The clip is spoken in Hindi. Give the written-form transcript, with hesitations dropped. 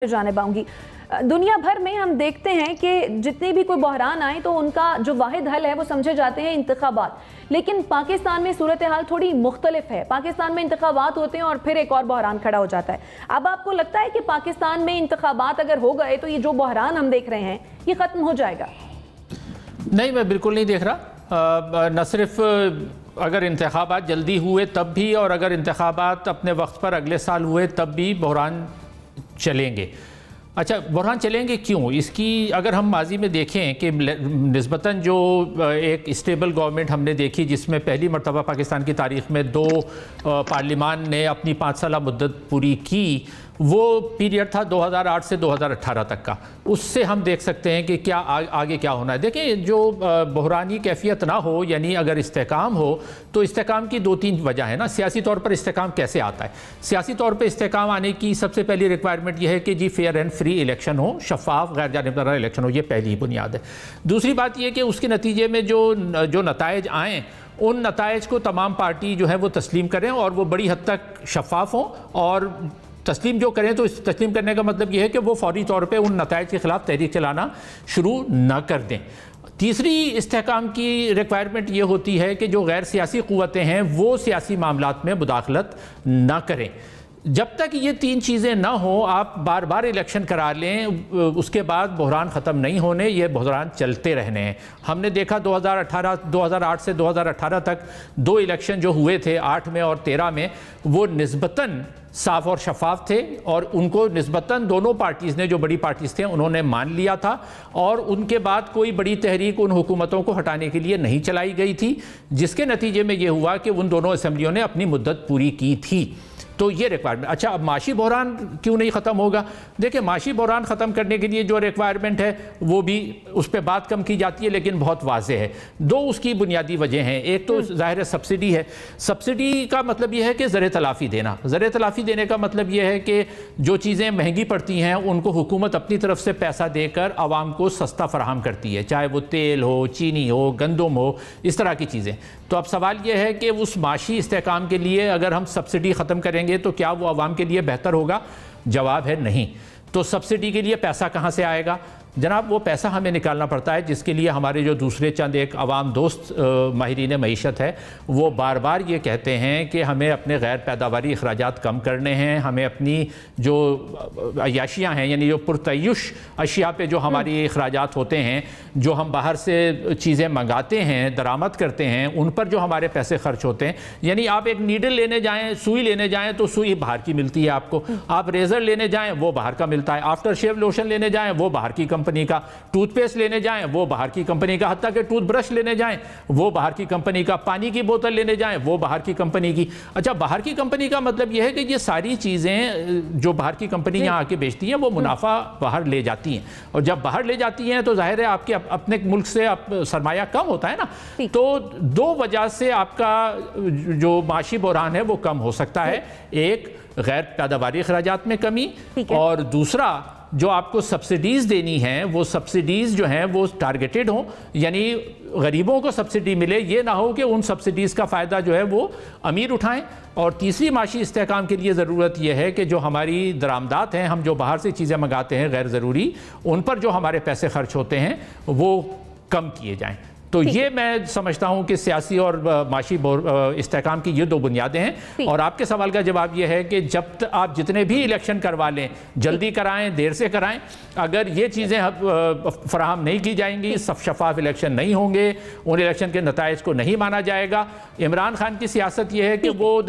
जाने पाऊंगी। दुनिया भर में हम देखते हैं कि जितने भी कोई बहरान आए तो उनका जो वाहिद हल है वो समझे जाते हैं इंतखाबात। लेकिन पाकिस्तान में सूरत हाल थोड़ी मुख्तलिफ है। पाकिस्तान में इंतखाबात होते हैं और फिर एक और बहरान खड़ा हो जाता है। अब आपको लगता है कि पाकिस्तान में इंतखाबात अगर हो गए तो ये जो बहरान हम देख रहे हैं ये ख़त्म हो जाएगा? नहीं, मैं बिल्कुल नहीं देख रहा। न सिर्फ अगर इंतखाबात जल्दी हुए तब भी, और अगर इंतखाबात अपने वक्त पर अगले साल हुए तब भी बहरान चलेंगे। अच्छा, बहरान चलेंगे क्यों? इसकी अगर हम माजी में देखें कि निस्बतन जो एक स्टेबल गवर्नमेंट हमने देखी जिसमें पहली मरतबा पाकिस्तान की तारीख़ में 2 पार्लिमान ने अपनी 5 साल मुद्दत पूरी की, वो पीरियड था 2008 से 2018 तक का। उससे हम देख सकते हैं कि क्या आगे क्या होना है। देखिए, जो बहरानी कैफियत ना हो, यानी अगर इस्तेकाम हो, तो इस्तेकाम की 2-3 वजह है ना। सियासी तौर पर इस्तेकाम कैसे आता है? सियासी तौर पर इस्तेकाम आने की सबसे पहली रिक्वायरमेंट यह है कि जी फेयर एंड फ्री इलेक्शन हो, शफाफ गैर जानिबदाराना इलेक्शन हो। ये पहली बुनियाद है। दूसरी बात यह कि उसके नतीजे में जो नताइज आएँ, उन नताइज को तमाम पार्टी जो है वो तस्लीम करें और वो बड़ी हद तक शफाफ हों। और तस्लीम जो करें तो इस तस्लीम करने का मतलब यह है कि वो फौरी तौर पे उन नताइज के ख़िलाफ़ तहरीक चलाना शुरू न कर दें। तीसरी इस्तेहकाम की रिक्वायरमेंट ये होती है कि जो गैर सियासी क़ुव्वतें हैं वो सियासी मामलात में मुदाखलत न करें। जब तक ये 3 चीज़ें ना हो, आप बार बार इलेक्शन करा लें, उसके बाद बहरान ख़त्म नहीं होने, ये बहरान चलते रहने हैं। हमने देखा 2008 से 2018 तक 2 इलेक्शन जो हुए थे, 8 में और 13 में, वो निस्बतन साफ और शफाफ थे और उनको निस्बतन दोनों पार्टीज़ ने, जो बड़ी पार्टीज़ थे, उन्होंने मान लिया था। और उनके बाद कोई बड़ी तहरीक उन हुकूमतों को हटाने के लिए नहीं चलाई गई थी, जिसके नतीजे में ये हुआ कि उन दोनों असम्बलियों ने अपनी मुद्दत पूरी की थी। तो ये रिक्वायरमेंट। अच्छा, अब माशी बहरान क्यों नहीं ख़त्म होगा? देखिए, माशी बहरान ख़त्म करने के लिए जो रिक्वायरमेंट है वो भी, उस पर बात कम की जाती है लेकिन बहुत वाज़े है। 2 उसकी बुनियादी वजह हैं। एक तो ज़ाहिर है सब्सिडी है। सब्सिडी का मतलब यह है कि ज़र तलाफ़ी देना। ज़र तलाफ़ी देने का मतलब यह है कि जो चीज़ें महंगी पड़ती हैं उनको हुकूमत अपनी तरफ से पैसा देकर आवाम को सस्ता फराहम करती है, चाहे वो तेल हो, चीनी हो, गंदम हो, इस तरह की चीज़ें। तो अब सवाल यह है कि उस माशी इस्तेहकाम के लिए अगर हम सब्सिडी ख़त्म करेंगे तो क्या वो आवाम के लिए बेहतर होगा? जवाब है नहीं। तो सब्सिडी के लिए पैसा कहाँ से आएगा? जनाब, वो पैसा हमें निकालना पड़ता है, जिसके लिए हमारे जो दूसरे चंद एक आवाम दोस्त माहिरीन मईशत है वो बार बार ये कहते हैं कि हमें अपने गैर पैदावारी अखराजात कम करने हैं, हमें अपनी जो अयाशियाँ हैं, यानी जो पुरतयुश अशिया पे जो हमारी अखराजात होते हैं, जो हम बाहर से चीज़ें मंगाते हैं, दरामद करते हैं, उन पर जो हमारे पैसे खर्च होते हैं। यानी आप एक नीडल लेने जाएँ, सुई लेने जाएँ तो सुई बाहर की मिलती है आपको, आप रेज़र लेने जाएँ वो बाहर का मिलता है, आफ्टर शेव लोशन लेने जाएँ वो बाहर की कंपनी का, टूथपेस्ट लेने जाएं वो बाहर की कंपनी का, हत्ता कि टूथब्रश लेने जाएं वो बाहर की कंपनी का, पानी की बोतल लेने जाएं वो बाहर की कंपनी की। अच्छा, बाहर की कंपनी का मतलब यह है कि ये सारी चीज़ें जो बाहर की कंपनी यहाँ आके बेचती हैं वो मुनाफा बाहर ले जाती हैं, और जब बाहर ले जाती हैं तो जाहिर है आपके अपने मुल्क से आप सरमाया कम होता है ना। तो 2 वजह से आपका जो माशी बहरान है वो कम हो सकता है। एक, गैर पैदावारी अखराजात में कमी, और दूसरा, जो आपको सब्सिडीज़ देनी हैं वो सब्सिडीज़ जो हैं वो टारगेटेड हों, यानी गरीबों को सब्सिडी मिले। ये ना हो कि उन सब्सिडीज़ का फ़ायदा जो है वो अमीर उठाएं। और तीसरी माशी इस्तेहकाम के लिए ज़रूरत यह है कि जो हमारी दरामदात हैं, हम जो बाहर से चीज़ें मंगाते हैं गैर ज़रूरी, उन पर जो हमारे पैसे खर्च होते हैं वो कम किए जाएँ। तो ये मैं समझता हूं कि सियासी और माशी इस्तेहकाम की ये 2 बुनियादें हैं। और आपके सवाल का जवाब ये है कि जब आप जितने भी इलेक्शन करवा लें, जल्दी कराएं, देर से कराएं, अगर ये चीज़ें फराहम नहीं की जाएंगी, शफाफ इलेक्शन नहीं होंगे, उन इलेक्शन के नताइज को नहीं माना जाएगा। इमरान खान की सियासत ये है कि वो